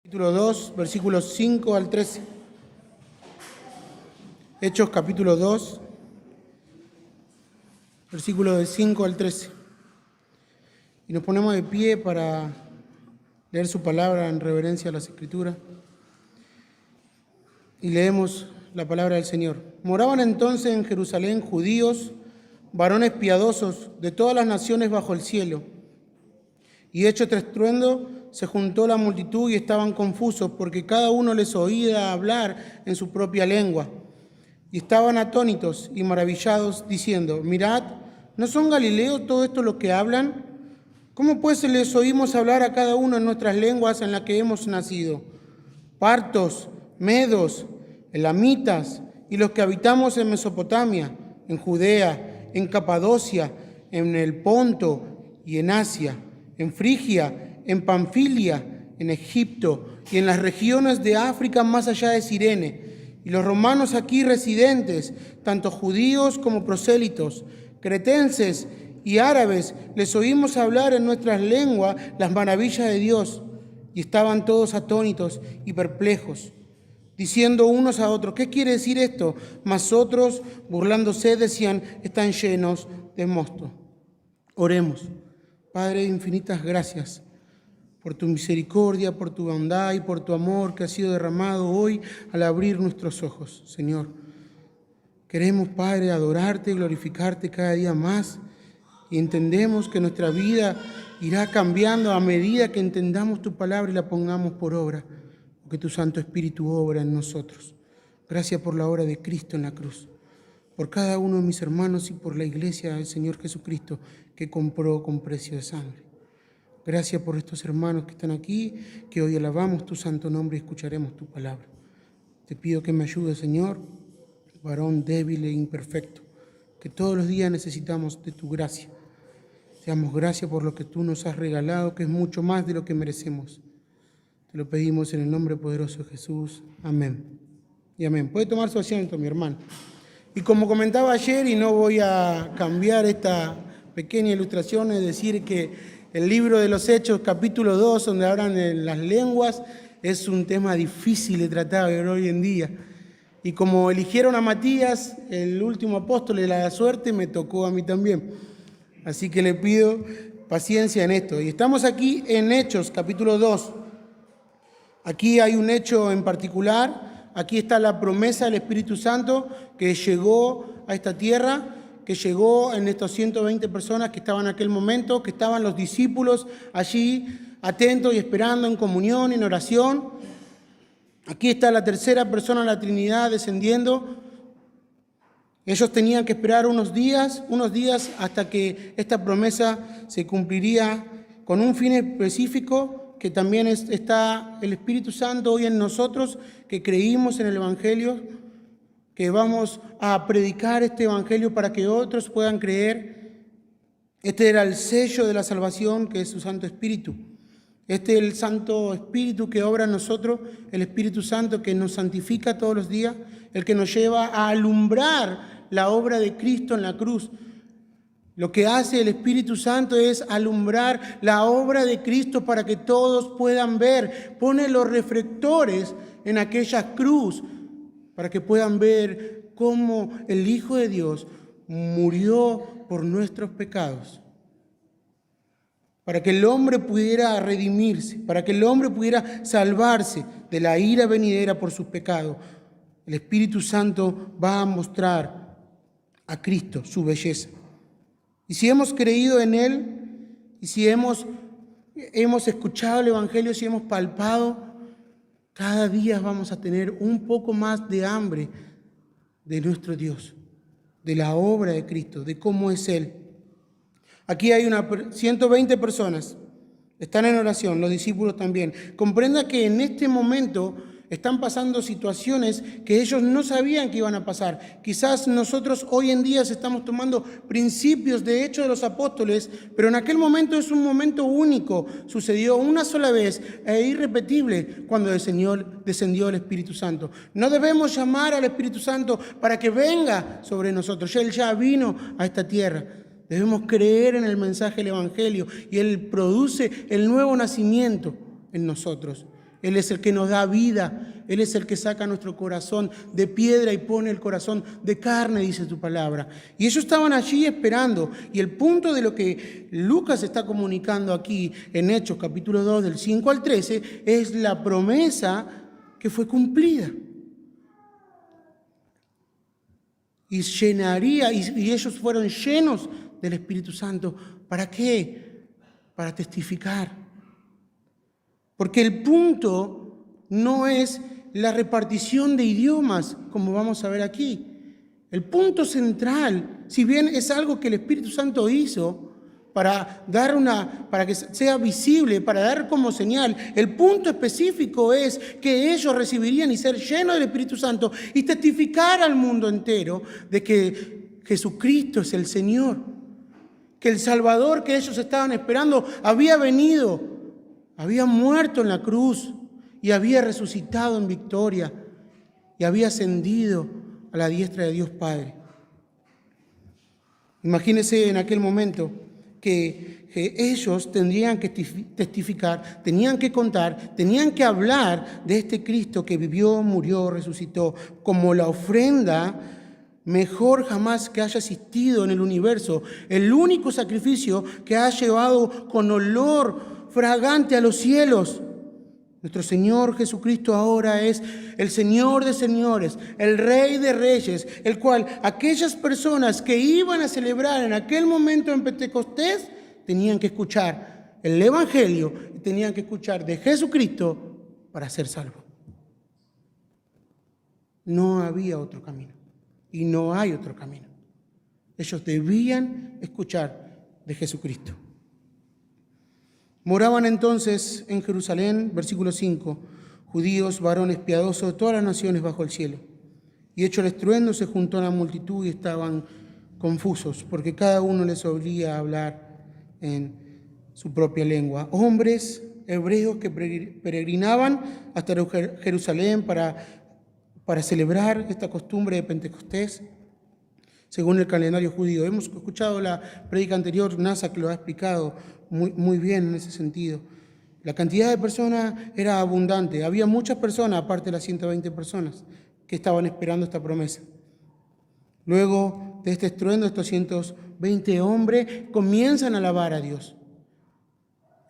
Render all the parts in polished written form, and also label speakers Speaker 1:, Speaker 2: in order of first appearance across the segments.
Speaker 1: Capítulo 2, versículos 5 al 13. Hechos capítulo 2, versículos de 5 al 13. Y nos ponemos de pie para leer su palabra en reverencia a las Escrituras. Y leemos la palabra del Señor. Moraban entonces en Jerusalén judíos, varones piadosos de todas las naciones bajo el cielo. Y hecho este estruendo, se juntó la multitud y estaban confusos, porque cada uno les oía hablar en su propia lengua. Y estaban atónitos y maravillados, diciendo: mirad, ¿no son galileos todo esto lo que hablan? ¿Cómo pues les oímos hablar a cada uno en nuestras lenguas en las que hemos nacido? Partos, medos, elamitas, y los que habitamos en Mesopotamia, en Judea, en Capadocia, en el Ponto y en Asia, en Frigia, en Panfilia, en Egipto y en las regiones de África más allá de Cirene, y los romanos aquí residentes, tanto judíos como prosélitos, cretenses y árabes, les oímos hablar en nuestras lenguas las maravillas de Dios, y estaban todos atónitos y perplejos, diciendo unos a otros: ¿qué quiere decir esto? Mas otros, burlándose, decían: están llenos de mosto. Oremos. Padre, infinitas gracias por tu misericordia, por tu bondad y por tu amor que ha sido derramado hoy al abrir nuestros ojos, Señor. Queremos, Padre, adorarte y glorificarte cada día más, y entendemos que nuestra vida irá cambiando a medida que entendamos tu palabra y la pongamos por obra, porque tu Santo Espíritu obra en nosotros. Gracias por la obra de Cristo en la cruz, por cada uno de mis hermanos y por la iglesia del Señor Jesucristo que compró con precio de sangre. Gracias por estos hermanos que están aquí, que hoy alabamos tu santo nombre y escucharemos tu palabra. Te pido que me ayudes, Señor, varón débil e imperfecto, que todos los días necesitamos de tu gracia. Te damos gracias por lo que tú nos has regalado, que es mucho más de lo que merecemos. Te lo pedimos en el nombre poderoso de Jesús. Amén. Y amén. Puede tomar su asiento, mi hermano. Y como comentaba ayer, y no voy a cambiar esta pequeña ilustración, es decir, que el libro de los Hechos, capítulo 2, donde hablan de las lenguas, es un tema difícil de tratar hoy en día. Y como eligieron a Matías, el último apóstol de la suerte, me tocó a mí también. Así que le pido paciencia en esto. Y estamos aquí en Hechos, capítulo 2. Aquí hay un hecho en particular. Aquí está la promesa del Espíritu Santo que llegó a esta tierra, que llegó en estos 120 personas que estaban en aquel momento, que estaban los discípulos allí atentos y esperando en comunión, en oración. Aquí está la tercera persona de la Trinidad descendiendo. Ellos tenían que esperar unos días hasta que esta promesa se cumpliría con un fin específico, que también está el Espíritu Santo hoy en nosotros, que creímos en el Evangelio, que vamos a predicar este Evangelio para que otros puedan creer. Este era el sello de la salvación, que es su Santo Espíritu. Este es el Santo Espíritu que obra en nosotros, el Espíritu Santo que nos santifica todos los días, el que nos lleva a alumbrar la obra de Cristo en la cruz. Lo que hace el Espíritu Santo es alumbrar la obra de Cristo para que todos puedan ver. Pone los reflectores en aquella cruz para que puedan ver cómo el Hijo de Dios murió por nuestros pecados, para que el hombre pudiera redimirse, para que el hombre pudiera salvarse de la ira venidera por sus pecados. El Espíritu Santo va a mostrar a Cristo su belleza. Y si hemos creído en Él, y si hemos escuchado el Evangelio, si hemos palpado, cada día vamos a tener un poco más de hambre de nuestro Dios, de la obra de Cristo, de cómo es Él. Aquí hay 120 personas, están en oración, los discípulos también. Comprenda que en este momento están pasando situaciones que ellos no sabían que iban a pasar. Quizás nosotros hoy en día estamos tomando principios de Hechos de los Apóstoles, pero en aquel momento es un momento único. Sucedió una sola vez e irrepetible cuando descendió el Espíritu Santo. No debemos llamar al Espíritu Santo para que venga sobre nosotros. Él ya vino a esta tierra. Debemos creer en el mensaje del Evangelio y Él produce el nuevo nacimiento en nosotros. Él es el que nos da vida. Él es el que saca nuestro corazón de piedra y pone el corazón de carne, dice tu palabra. Y ellos estaban allí esperando. Y el punto de lo que Lucas está comunicando aquí en Hechos capítulo 2 del 5 al 13 es la promesa que fue cumplida. Y llenaría, y ellos fueron llenos del Espíritu Santo. ¿Para qué? Para testificar. Porque el punto no es la repartición de idiomas, como vamos a ver aquí. El punto central, si bien es algo que el Espíritu Santo hizo para que sea visible, para dar como señal, el punto específico es que ellos recibirían y ser llenos del Espíritu Santo y testificar al mundo entero de que Jesucristo es el Señor, que el Salvador que ellos estaban esperando había venido, había muerto en la cruz y había resucitado en victoria y había ascendido a la diestra de Dios Padre. Imagínense en aquel momento que ellos tendrían que testificar, tenían que contar, tenían que hablar de este Cristo que vivió, murió, resucitó, como la ofrenda mejor jamás que haya existido en el universo, el único sacrificio que ha llevado con olor fragante a los cielos. Nuestro Señor Jesucristo ahora es el Señor de señores, el Rey de reyes, el cual aquellas personas que iban a celebrar en aquel momento en Pentecostés tenían que escuchar el Evangelio y tenían que escuchar de Jesucristo para ser salvos. No había otro camino y no hay otro camino. Ellos debían escuchar de Jesucristo. Moraban entonces en Jerusalén, versículo 5, judíos, varones piadosos de todas las naciones bajo el cielo. Y hecho el estruendo, se juntó a la multitud y estaban confusos, porque cada uno les oía hablar en su propia lengua. Hombres hebreos que peregrinaban hasta Jerusalén para celebrar esta costumbre de Pentecostés, según el calendario judío. Hemos escuchado la prédica anterior, Nasa, que lo ha explicado muy bien en ese sentido. La cantidad de personas era abundante. Había muchas personas, aparte de las 120 personas, que estaban esperando esta promesa. Luego de este estruendo, estos 120 hombres comienzan a alabar a Dios.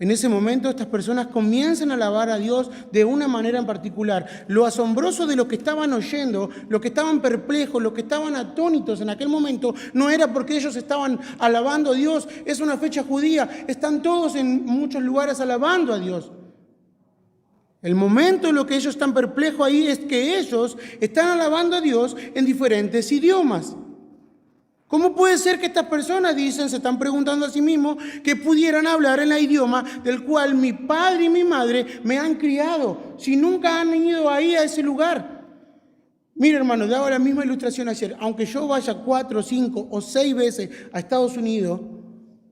Speaker 1: En ese momento estas personas comienzan a alabar a Dios de una manera en particular. Lo asombroso de lo que estaban oyendo, lo que estaban perplejos, lo que estaban atónitos en aquel momento, no era porque ellos estaban alabando a Dios. Es una fecha judía, están todos en muchos lugares alabando a Dios. El momento en lo que ellos están perplejos ahí es que ellos están alabando a Dios en diferentes idiomas. ¿Cómo puede ser que estas personas se están preguntando a sí mismos, que pudieran hablar en el idioma del cual mi padre y mi madre me han criado, si nunca han ido ahí a ese lugar? Mire, hermano, daba la misma ilustración ayer. Aunque yo vaya 4, 5 o 6 veces a Estados Unidos,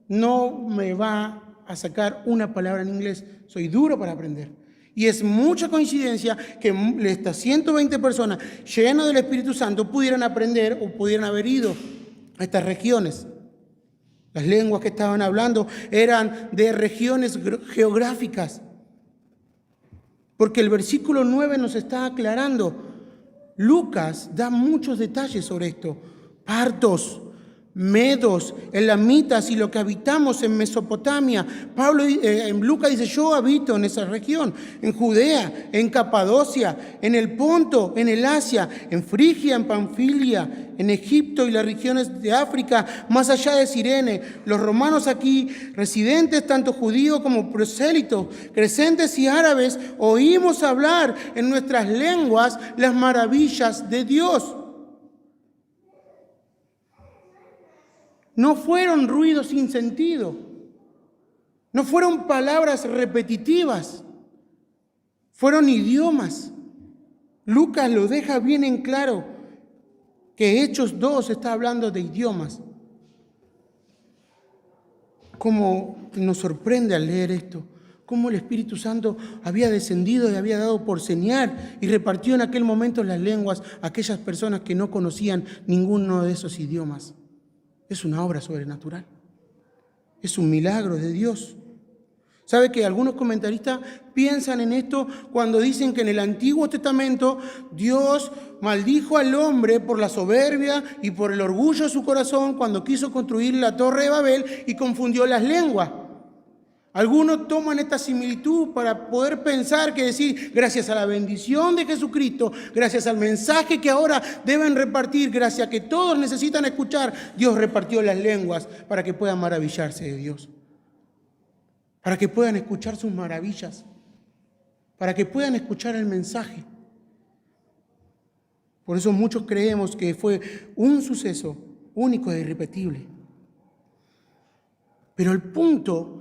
Speaker 1: no me va a sacar una palabra en inglés. Soy duro para aprender. Y es mucha coincidencia que estas 120 personas llenas del Espíritu Santo pudieran aprender o pudieran haber ido a estas regiones. Las lenguas que estaban hablando eran de regiones geográficas. Porque el versículo 9 nos está aclarando. Lucas da muchos detalles sobre esto. Partos, medos, elamitas y lo que habitamos en Mesopotamia. En Lucas dice, yo habito en esa región, en Judea, en Capadocia, en el Ponto, en el Asia, en Frigia, en Panfilia, en Egipto y las regiones de África, más allá de Cirene. Los romanos aquí, residentes tanto judíos como prosélitos, crecentes y árabes, oímos hablar en nuestras lenguas las maravillas de Dios. No fueron ruidos sin sentido, no fueron palabras repetitivas, fueron idiomas. Lucas lo deja bien en claro, que Hechos 2 está hablando de idiomas. Cómo nos sorprende al leer esto, cómo el Espíritu Santo había descendido y había dado por señal y repartió en aquel momento las lenguas a aquellas personas que no conocían ninguno de esos idiomas. Es una obra sobrenatural. Es un milagro de Dios. ¿Sabe que algunos comentaristas piensan en esto cuando dicen que en el Antiguo Testamento Dios maldijo al hombre por la soberbia y por el orgullo de su corazón cuando quiso construir la Torre de Babel y confundió las lenguas? Algunos toman esta similitud para poder pensar que decir, gracias a la bendición de Jesucristo, gracias al mensaje que ahora deben repartir, gracias a que todos necesitan escuchar, Dios repartió las lenguas para que puedan maravillarse de Dios, para que puedan escuchar sus maravillas, para que puedan escuchar el mensaje. Por eso muchos creemos que fue un suceso único e irrepetible. Pero el punto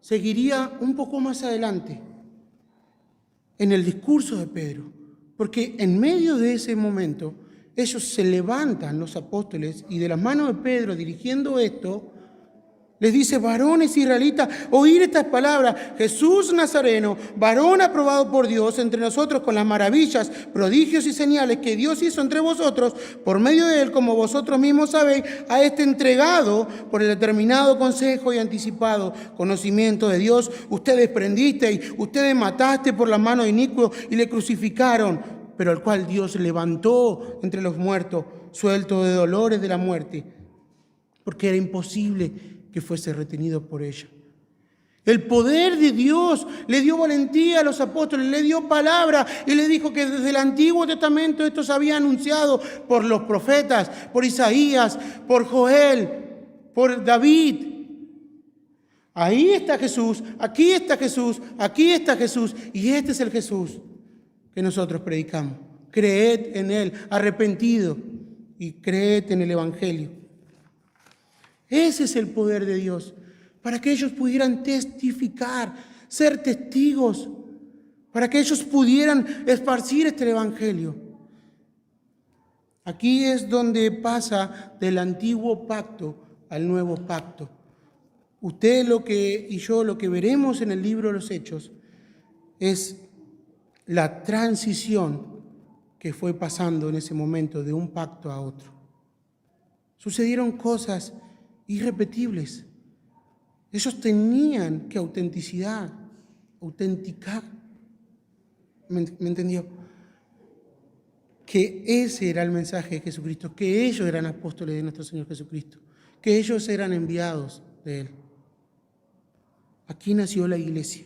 Speaker 1: seguiría un poco más adelante, en el discurso de Pedro, porque en medio de ese momento ellos se levantan, los apóstoles, y de las manos de Pedro dirigiendo esto, les dice: varones israelitas, oír estas palabras, Jesús Nazareno, varón aprobado por Dios entre nosotros con las maravillas, prodigios y señales que Dios hizo entre vosotros, por medio de él, como vosotros mismos sabéis, a este entregado por el determinado consejo y anticipado conocimiento de Dios, ustedes prendisteis, ustedes mataste por la mano de inicuo y le crucificaron, pero al cual Dios levantó entre los muertos, suelto de dolores de la muerte, porque era imposible que fuese retenido por ella. El poder de Dios le dio valentía a los apóstoles, le dio palabra y le dijo que desde el Antiguo Testamento esto se había anunciado por los profetas, por Isaías, por Joel, por David. Ahí está Jesús, aquí está Jesús, aquí está Jesús, y este es el Jesús que nosotros predicamos. Creed en él, arrepentido, y creed en el Evangelio. Ese es el poder de Dios, para que ellos pudieran testificar, ser testigos, para que ellos pudieran esparcir este Evangelio. Aquí es donde pasa del antiguo pacto al nuevo pacto. Usted y yo lo que veremos en el libro de los Hechos es la transición que fue pasando en ese momento de un pacto a otro. Sucedieron cosas irrepetibles. Ellos tenían que autenticar. ¿Me entendió? Que ese era el mensaje de Jesucristo, que ellos eran apóstoles de nuestro Señor Jesucristo, que ellos eran enviados de Él. Aquí nació la iglesia.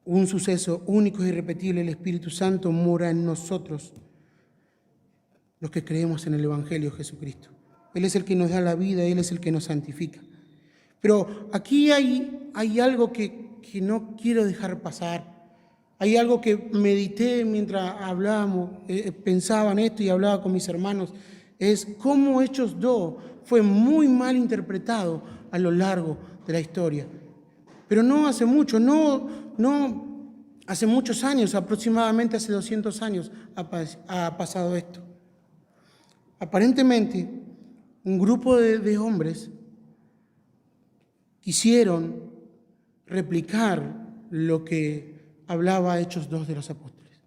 Speaker 1: Un suceso único e irrepetible, el Espíritu Santo mora en nosotros, los que creemos en el Evangelio de Jesucristo. Él es el que nos da la vida, Él es el que nos santifica. Pero aquí hay algo que no quiero dejar pasar. Hay algo que medité mientras hablábamos, pensaba en esto y hablaba con mis hermanos, es cómo Hechos 2 fue muy mal interpretado a lo largo de la historia. Pero no hace mucho, no hace muchos años, aproximadamente hace 200 años ha pasado esto. Aparentemente, un grupo de hombres quisieron replicar lo que hablaba Hechos 2 de los apóstoles.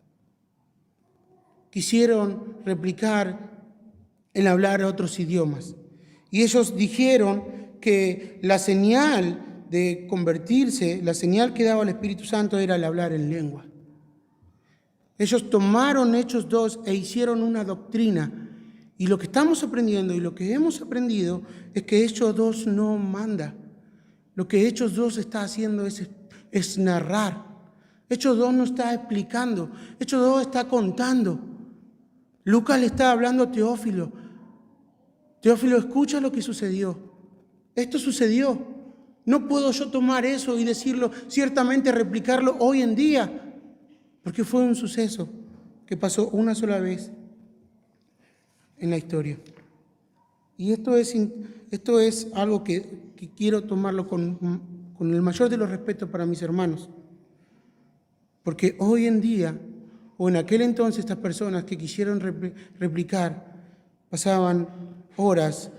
Speaker 1: Quisieron replicar el hablar otros idiomas. Y ellos dijeron que la señal de convertirse, la señal que daba el Espíritu Santo era el hablar en lengua. Ellos tomaron Hechos 2 e hicieron una doctrina. Y lo que estamos aprendiendo y lo que hemos aprendido es que Hechos 2 no manda. Lo que Hechos 2 está haciendo es narrar. Hechos 2 no está explicando. Hechos 2 está contando. Lucas le está hablando a Teófilo. Teófilo, escucha lo que sucedió. Esto sucedió. No puedo yo tomar eso y decirlo, ciertamente replicarlo hoy en día, porque fue un suceso que pasó una sola vez en la historia. Y esto es algo que quiero tomarlo con el mayor de los respetos para mis hermanos. Porque hoy en día, o en aquel entonces, estas personas que quisieron replicar, pasaban horas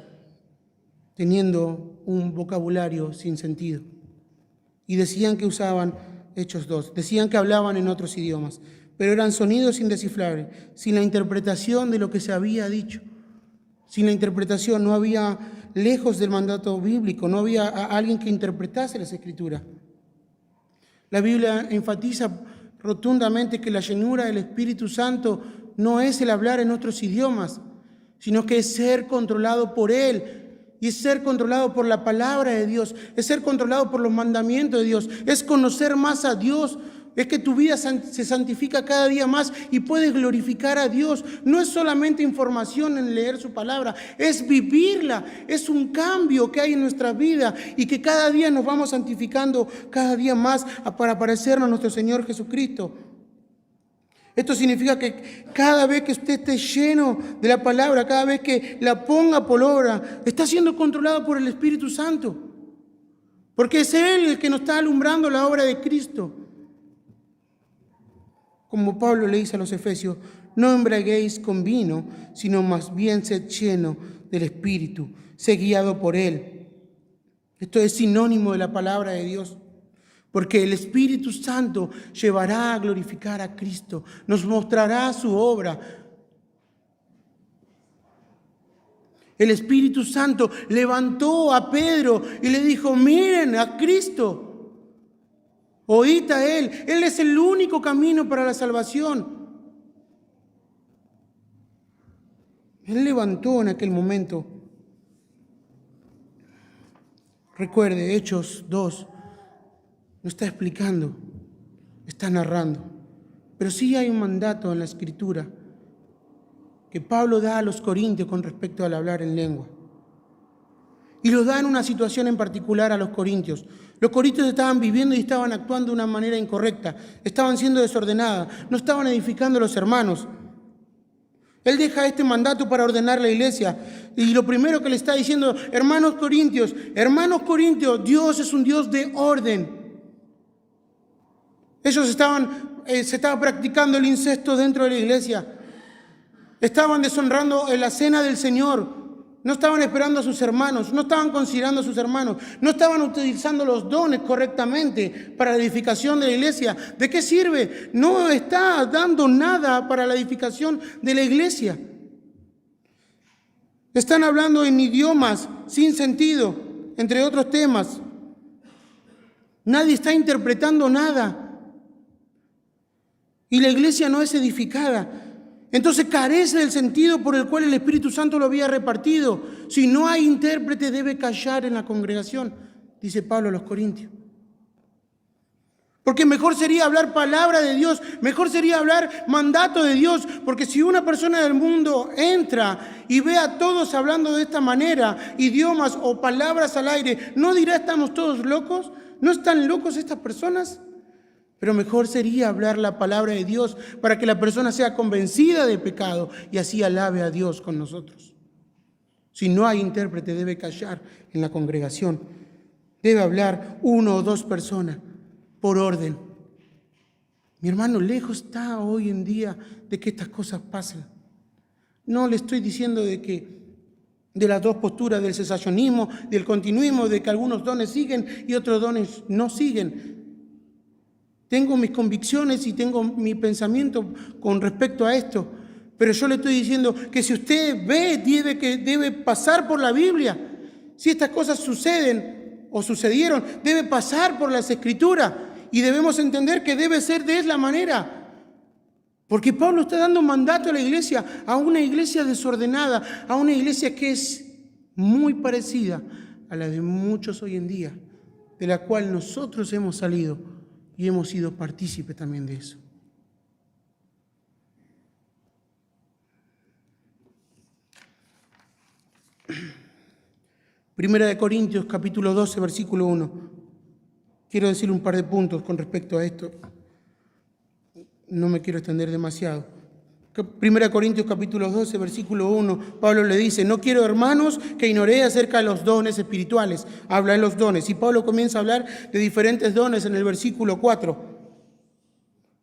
Speaker 1: teniendo un vocabulario sin sentido. Y decían que usaban Hechos 2, decían que hablaban en otros idiomas, pero eran sonidos indescifrables, sin la interpretación de lo que se había dicho. sin la interpretación, no había, lejos del mandato bíblico, no había alguien que interpretase las Escrituras. La Biblia enfatiza rotundamente que la llenura del Espíritu Santo no es el hablar en otros idiomas, sino que es ser controlado por Él. Y es ser controlado por la palabra de Dios, es ser controlado por los mandamientos de Dios, es conocer más a Dios, es que tu vida se santifica cada día más y puedes glorificar a Dios. No es solamente información en leer su palabra, es vivirla, es un cambio que hay en nuestra vida y que cada día nos vamos santificando cada día más para parecernos a nuestro Señor Jesucristo. Esto significa que cada vez que usted esté lleno de la palabra, cada vez que la ponga por obra, está siendo controlado por el Espíritu Santo. Porque es Él el que nos está alumbrando la obra de Cristo. Como Pablo le dice a los Efesios, no embriaguéis con vino, sino más bien sed lleno del Espíritu, sed guiado por Él. Esto es sinónimo de la palabra de Dios. Porque el Espíritu Santo llevará a glorificar a Cristo, nos mostrará su obra. El Espíritu Santo levantó a Pedro y le dijo, miren a Cristo, oíd a Él es el único camino para la salvación. Él levantó en aquel momento. Recuerde, Hechos 2. No está explicando, está narrando. Pero sí hay un mandato en la Escritura que Pablo da a los corintios con respecto al hablar en lengua. Y lo da en una situación en particular a los corintios. Los corintios estaban viviendo y estaban actuando de una manera incorrecta. Estaban siendo desordenadas, no estaban edificando a los hermanos. Él deja este mandato para ordenar la iglesia. Y lo primero que le está diciendo, hermanos corintios, Dios es un Dios de orden. Ellos se estaba practicando el incesto dentro de la iglesia. Estaban deshonrando la cena del Señor. No estaban esperando a sus hermanos, no estaban considerando a sus hermanos, no estaban utilizando los dones correctamente para la edificación de la iglesia. ¿De qué sirve? No está dando nada para la edificación de la iglesia. Están hablando en idiomas sin sentido, entre otros temas. Nadie está interpretando nada. Y la iglesia no es edificada. Entonces carece del sentido por el cual el Espíritu Santo lo había repartido. Si no hay intérprete, debe callar en la congregación, dice Pablo a los corintios. Porque mejor sería hablar palabra de Dios, mejor sería hablar mandato de Dios, porque si una persona del mundo entra y ve a todos hablando de esta manera, idiomas o palabras al aire, ¿no dirá estamos todos locos? ¿No están locos estas personas? Pero mejor sería hablar la palabra de Dios para que la persona sea convencida de pecado y así alabe a Dios con nosotros. Si no hay intérprete, debe callar en la congregación. Debe hablar 1 o 2 personas por orden. Mi hermano, lejos está hoy en día de que estas cosas pasen. No le estoy diciendo de las dos posturas del cesacionismo, del continuismo, de que algunos dones siguen y otros dones no siguen. Tengo mis convicciones y tengo mi pensamiento con respecto a esto, pero yo le estoy diciendo que si usted ve, debe pasar por la Biblia. Si estas cosas suceden o sucedieron, debe pasar por las Escrituras y debemos entender que debe ser de esa manera. Porque Pablo está dando mandato a la iglesia, a una iglesia desordenada, a una iglesia que es muy parecida a la de muchos hoy en día, de la cual nosotros hemos salido. Y hemos sido partícipes también de eso. Primera de Corintios, capítulo 12, versículo 1. Quiero decir un par de puntos con respecto a esto. No me quiero extender demasiado. Primera de Corintios, capítulo 12, versículo 1. Pablo le dice, no quiero, hermanos, que ignoréis acerca de los dones espirituales. Habla de los dones. Y Pablo comienza a hablar de diferentes dones en el versículo 4.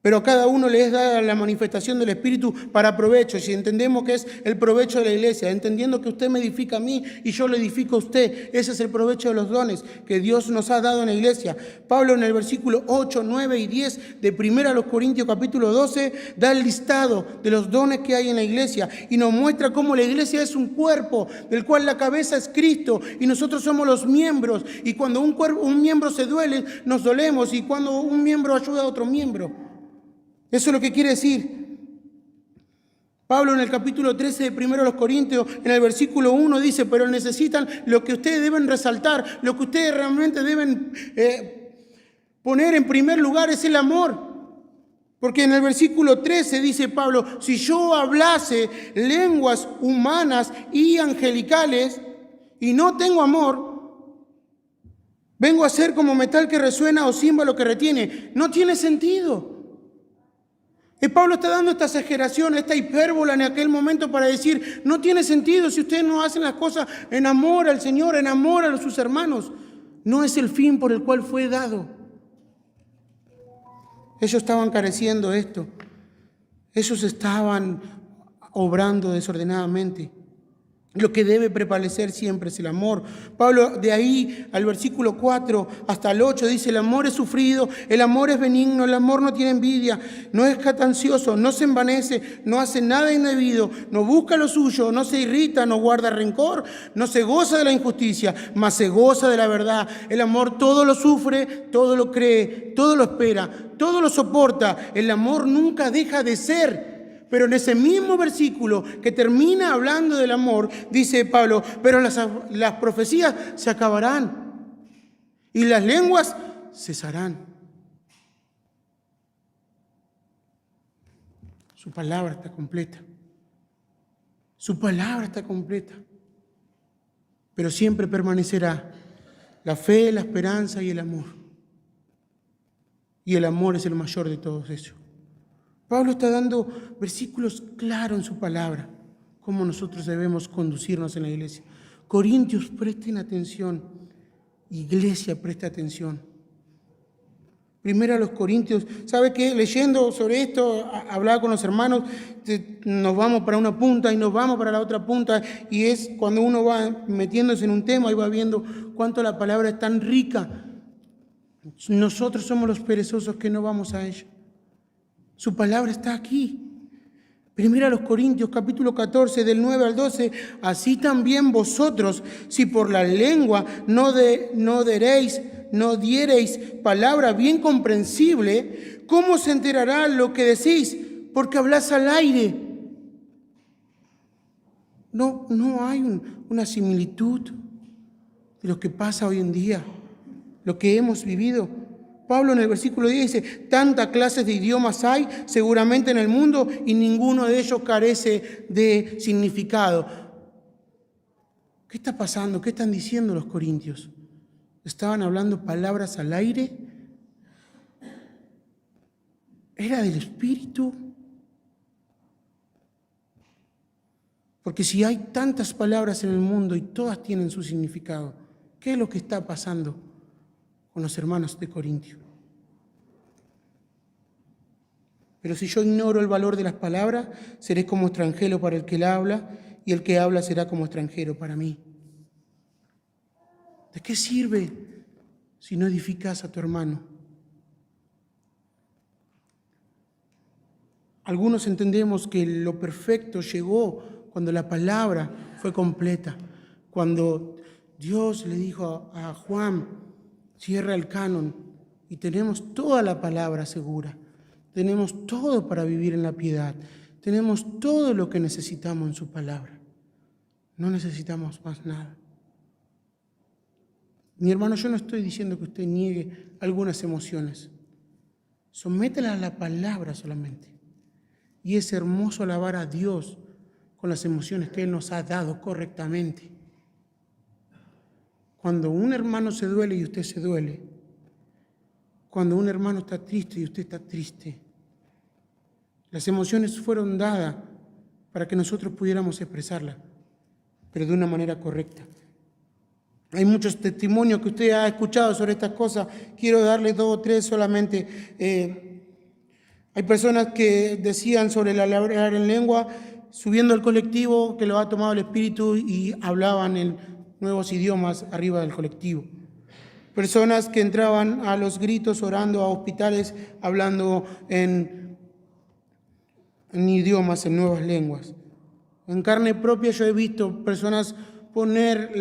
Speaker 1: Pero a cada uno le es dada la manifestación del Espíritu para provecho. Si entendemos que es el provecho de la iglesia, entendiendo que usted me edifica a mí y yo le edifico a usted, ese es el provecho de los dones que Dios nos ha dado en la iglesia. Pablo en el versículo 8, 9 y 10 de 1 Corintios capítulo 12 da el listado de los dones que hay en la iglesia y nos muestra cómo la iglesia es un cuerpo del cual la cabeza es Cristo y nosotros somos los miembros. Y cuando un miembro se duele, nos dolemos, y cuando un miembro ayuda a otro miembro. Eso es lo que quiere decir. Pablo en el capítulo 13 de 1 Corintios, en el versículo 1 dice, pero necesitan lo que ustedes deben resaltar, lo que ustedes realmente deben poner en primer lugar es el amor. Porque en el versículo 13 dice Pablo, si yo hablase lenguas humanas y angelicales y no tengo amor, vengo a ser como metal que resuena o címbalo que retiene. No tiene sentido. Y Pablo está dando esta exageración, esta hipérbola en aquel momento para decir, no tiene sentido si ustedes no hacen las cosas en amor al Señor, en amor a sus hermanos. No es el fin por el cual fue dado. Ellos estaban careciendo esto. Ellos estaban obrando desordenadamente. Lo que debe prevalecer siempre es el amor. Pablo de ahí al versículo 4 hasta el 8 dice, el amor es sufrido, el amor es benigno, el amor no tiene envidia, no es jactancioso, no se envanece, no hace nada indebido, no busca lo suyo, no se irrita, no guarda rencor, no se goza de la injusticia, mas se goza de la verdad. El amor todo lo sufre, todo lo cree, todo lo espera, todo lo soporta. El amor nunca deja de ser. Pero en ese mismo versículo que termina hablando del amor, dice Pablo, pero las profecías se acabarán y las lenguas cesarán. Su palabra está completa. Su palabra está completa. Pero siempre permanecerá la fe, la esperanza y el amor. Y el amor es el mayor de todos ellos. Pablo está dando versículos claros en su palabra, cómo nosotros debemos conducirnos en la iglesia. Corintios, presten atención. Iglesia, preste atención. Primero a los Corintios, ¿sabe qué? Leyendo sobre esto, hablaba con los hermanos, nos vamos para una punta y nos vamos para la otra punta, y es cuando uno va metiéndose en un tema y va viendo cuánto la palabra es tan rica. Nosotros somos los perezosos que no vamos a ella. Su palabra está aquí. Primero a los Corintios, capítulo 14, del 9 al 12. Así también vosotros, si por la lengua no diereis palabra bien comprensible, ¿cómo se enterará lo que decís? Porque hablas al aire. No hay una similitud de lo que pasa hoy en día, lo que hemos vivido. Pablo en el versículo 10 dice, tantas clases de idiomas hay seguramente en el mundo y ninguno de ellos carece de significado. ¿Qué está pasando? ¿Qué están diciendo los corintios? ¿Estaban hablando palabras al aire? ¿Era del Espíritu? Porque si hay tantas palabras en el mundo y todas tienen su significado, ¿qué es lo que está pasando con los hermanos de Corintio? Pero si yo ignoro el valor de las palabras, seré como extranjero para el que la habla, y el que habla será como extranjero para mí. ¿De qué sirve si no edificas a tu hermano? Algunos entendemos que lo perfecto llegó cuando la palabra fue completa, cuando Dios le dijo a Juan, cierra el canon, y tenemos toda la palabra segura. Tenemos todo para vivir en la piedad. Tenemos todo lo que necesitamos en su palabra. No necesitamos más nada. Mi hermano, yo no estoy diciendo que usted niegue algunas emociones. Sométela a la palabra solamente. Y es hermoso alabar a Dios con las emociones que Él nos ha dado correctamente. Cuando un hermano se duele y usted se duele, cuando un hermano está triste y usted está triste, las emociones fueron dadas para que nosotros pudiéramos expresarlas, pero de una manera correcta. Hay muchos testimonios que usted ha escuchado sobre estas cosas. Quiero darle 2 o 3 solamente. Hay personas que decían sobre el hablar en lengua, subiendo al colectivo, que lo ha tomado el Espíritu y hablaban en nuevos idiomas arriba del colectivo. Personas que entraban a los gritos orando a hospitales, hablando en idiomas, en nuevas lenguas. En carne propia yo he visto personas poner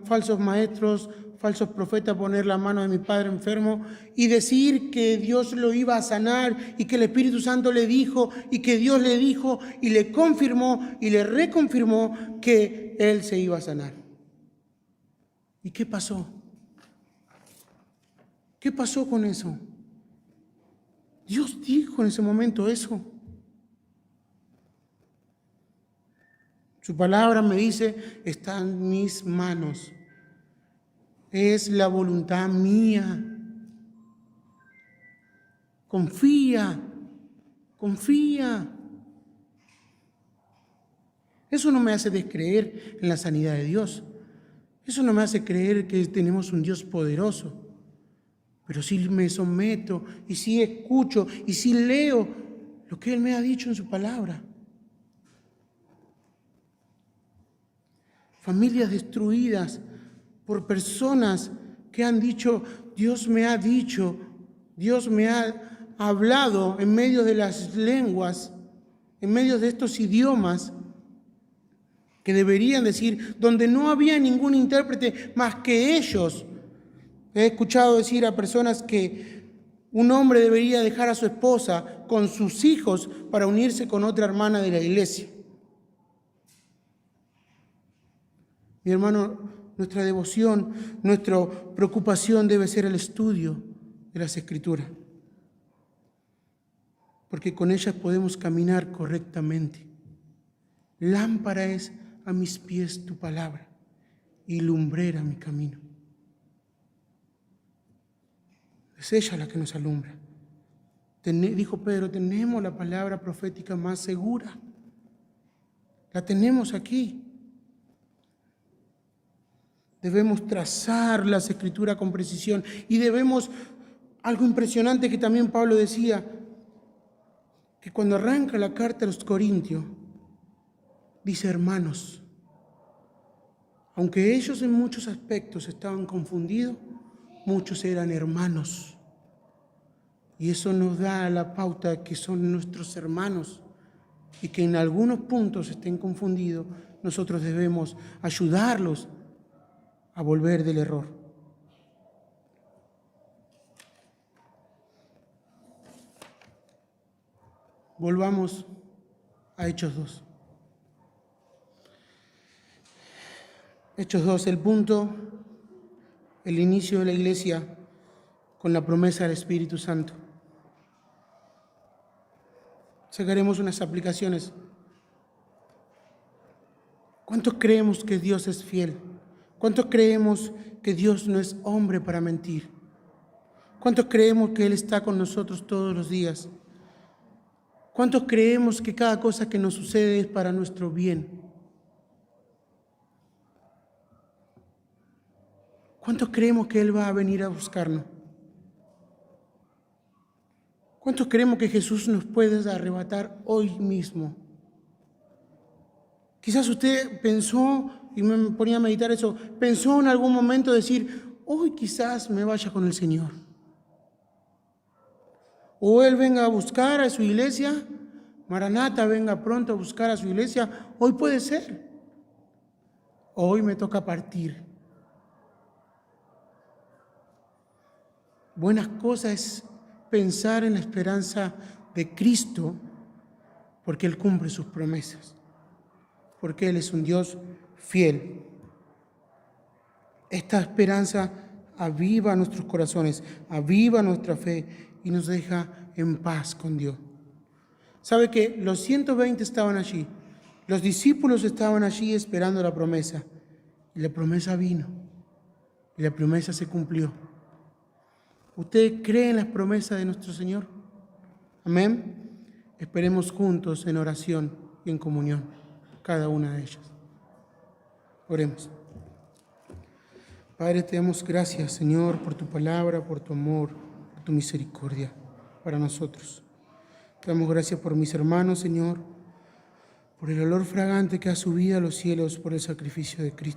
Speaker 1: falsos maestros, falsos profetas, poner la mano de mi padre enfermo y decir que Dios lo iba a sanar y que el Espíritu Santo le dijo y que Dios le dijo y le confirmó y le reconfirmó que él se iba a sanar. ¿Y qué pasó? ¿Qué pasó con eso? Dios dijo en ese momento eso. Su palabra me dice, está en mis manos. Es la voluntad mía. Confía, confía. Eso no me hace descreer en la sanidad de Dios. Eso no me hace creer que tenemos un Dios poderoso. Pero sí me someto y sí escucho y sí leo lo que Él me ha dicho en su palabra. Familias destruidas por personas que han dicho, Dios me ha dicho, Dios me ha hablado en medio de las lenguas, en medio de estos idiomas que deberían decir, donde no había ningún intérprete más que ellos. He escuchado decir a personas que un hombre debería dejar a su esposa con sus hijos para unirse con otra hermana de la iglesia. Mi hermano, nuestra devoción, nuestra preocupación debe ser el estudio de las Escrituras, porque con ellas podemos caminar correctamente. Lámpara es a mis pies tu palabra y lumbrera mi camino. Es ella la que nos alumbra. Dijo Pedro, tenemos la palabra profética más segura. La tenemos aquí. Debemos trazar las Escrituras con precisión y debemos, algo impresionante que también Pablo decía, que cuando arranca la carta a los Corintios, dice hermanos, aunque ellos en muchos aspectos estaban confundidos, muchos eran hermanos. Y eso nos da la pauta que son nuestros hermanos y que en algunos puntos estén confundidos, nosotros debemos ayudarlos a volver del error. Volvamos a Hechos 2. Hechos 2, el punto, el inicio de la iglesia con la promesa del Espíritu Santo. Sacaremos unas aplicaciones. ¿Cuántos creemos que Dios es fiel? ¿Cuántos creemos que Dios no es hombre para mentir? ¿Cuántos creemos que Él está con nosotros todos los días? ¿Cuántos creemos que cada cosa que nos sucede es para nuestro bien? ¿Cuántos creemos que Él va a venir a buscarnos? ¿Cuántos creemos que Jesús nos puede arrebatar hoy mismo? Quizás usted pensó, y me ponía a meditar eso, pensó en algún momento decir, hoy quizás me vaya con el Señor. O Él venga a buscar a su iglesia, Maranata venga pronto a buscar a su iglesia, hoy puede ser. Hoy me toca partir. Buenas cosas es pensar en la esperanza de Cristo, porque Él cumple sus promesas, porque Él es un Dios fiel. Esta esperanza aviva nuestros corazones, aviva nuestra fe y nos deja en paz con Dios. ¿Sabe que los 120 estaban allí? Los discípulos estaban allí esperando la promesa. Y la promesa vino. Y la promesa se cumplió. ¿Usted cree en las promesas de nuestro Señor? Amén. Esperemos juntos en oración y en comunión, cada una de ellas. Oremos. Padre, te damos gracias, Señor, por tu palabra, por tu amor, por tu misericordia para nosotros. Te damos gracias por mis hermanos, Señor, por el olor fragante que ha subido a los cielos por el sacrificio de Cristo.